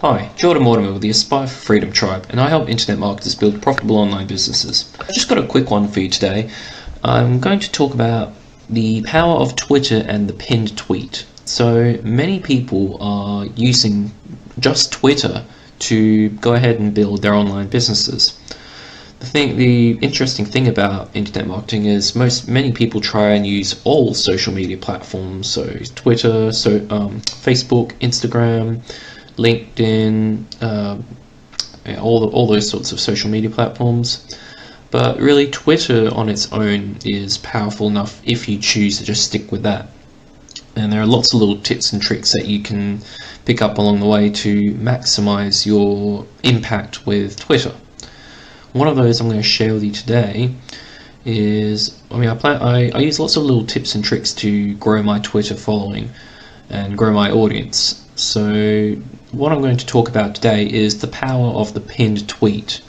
Hi, Jordan Mortimer with the Aspire for Freedom Tribe, and I help internet marketers build profitable online businesses. I've just got a quick one for you today. I'm going to talk about the power of Twitter and the pinned tweet. So many people are using just Twitter to go ahead and build their online businesses. The interesting thing about internet marketing is many people try and use all social media platforms, so Twitter, Facebook, Instagram, LinkedIn, all those sorts of social media platforms. But really, Twitter on its own is powerful enough if you choose to just stick with that. And there are lots of little tips and tricks that you can pick up along the way to maximize your impact with Twitter. One of those I'm going to share with you today is, I use lots of little tips and tricks to grow my Twitter following and grow my audience. So what I'm going to talk about today is the power of the pinned tweet.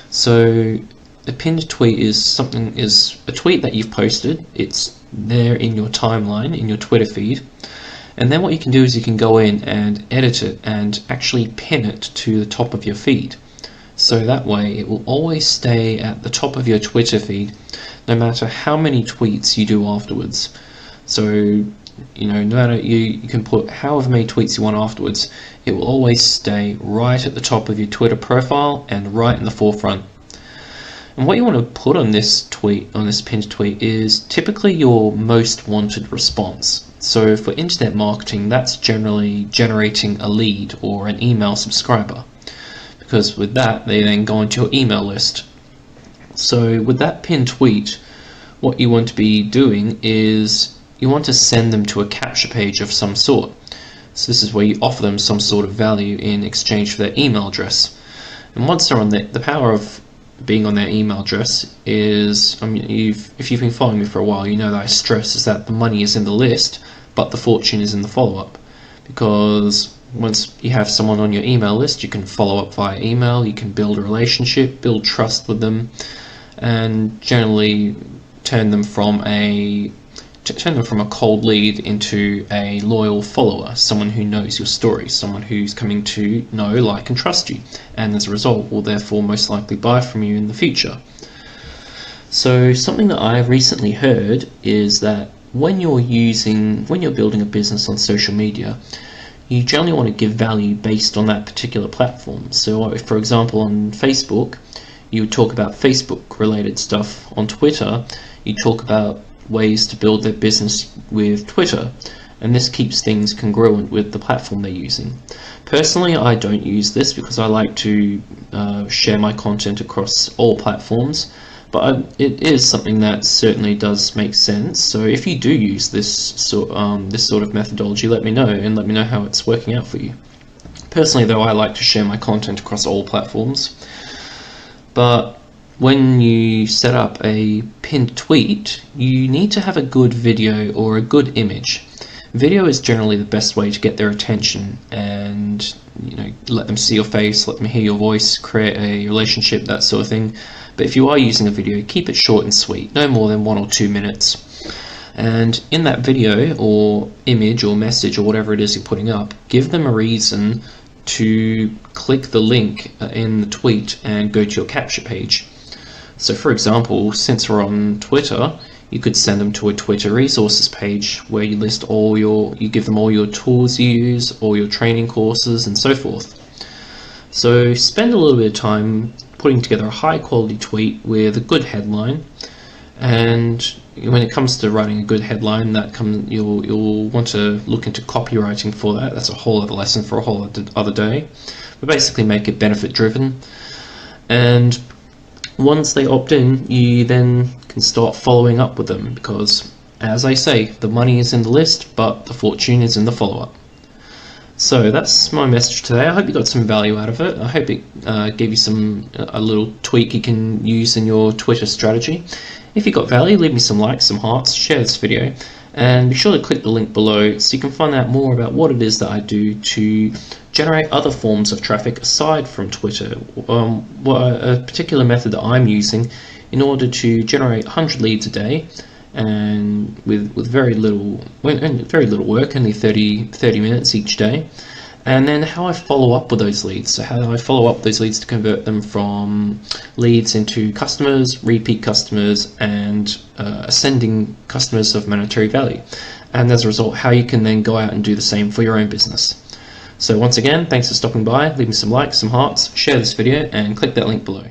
So the pinned tweet is a tweet that you've posted. It's there in your timeline, in your Twitter feed. And then what you can do is you can go in and edit it and actually pin it to the top of your feed. So that way it will always stay at the top of your Twitter feed, no matter how many tweets you do afterwards. So, no matter you can put however many tweets you want afterwards, it will always stay right at the top of your Twitter profile and right in the forefront. And what you want to put on this tweet, on this pinned tweet, is typically your most wanted response. So for internet marketing, that's generally generating a lead or an email subscriber, because with that they then go into your email list. So with that pinned tweet, what you want to be doing is you want to send them to a capture page of some sort. So this is where you offer them some sort of value in exchange for their email address. And once they're on the power of being on their email address is, if you've been following me for a while, you know that I stress is that the money is in the list, but the fortune is in the follow-up. Because once you have someone on your email list, you can follow up via email, you can build a relationship, build trust with them, and generally turn them from a cold lead into a loyal follower, someone who knows your story, someone who's coming to know, like, and trust you, and as a result will therefore most likely buy from you in the future. So something that I recently heard is that when you're building a business on social media, you generally want to give value based on that particular platform. So if, for example, on Facebook, you would talk about Facebook related stuff. On Twitter, you talk about ways to build their business with Twitter, and this keeps things congruent with the platform they're using. Personally, I don't use this because I like to share my content across all platforms, but it is something that certainly does make sense. So if you do use this sort of methodology, let me know, and let me know how it's working out for you. Personally though, I like to share my content across all platforms, but when you set up a pinned tweet, you need to have a good video or a good image. Video is generally the best way to get their attention and let them see your face, let them hear your voice, create a relationship, that sort of thing. But if you are using a video, keep it short and sweet, no more than 1 or 2 minutes. And in that video or image or message or whatever it is you're putting up, give them a reason to click the link in the tweet and go to your capture page. So for example, since we're on Twitter, you could send them to a Twitter resources page where you list you give them all your tools you use, all your training courses, and so forth. So spend a little bit of time putting together a high quality tweet with a good headline. And when it comes to writing a good headline, you'll want to look into copywriting for that. That's a whole other lesson for a whole other day. But basically make it benefit driven. And once they opt in, you then can start following up with them, because, as I say, the money is in the list, but the fortune is in the follow-up. So that's my message today. I hope you got some value out of it. I hope it gave you a little tweak you can use in your Twitter strategy. If you got value, leave me some likes, some hearts, share this video, and be sure to click the link below so you can find out more about what it is that I do to generate other forms of traffic aside from Twitter. A particular method that I'm using in order to generate 100 leads a day, and with very little work, only 30 minutes each day, and then how I follow up with those leads. So how do I follow up those leads to convert them from leads into customers, repeat customers, and ascending customers of monetary value. And as a result, how you can then go out and do the same for your own business. So once again, thanks for stopping by. Leave me some likes, some hearts, share this video, and click that link below.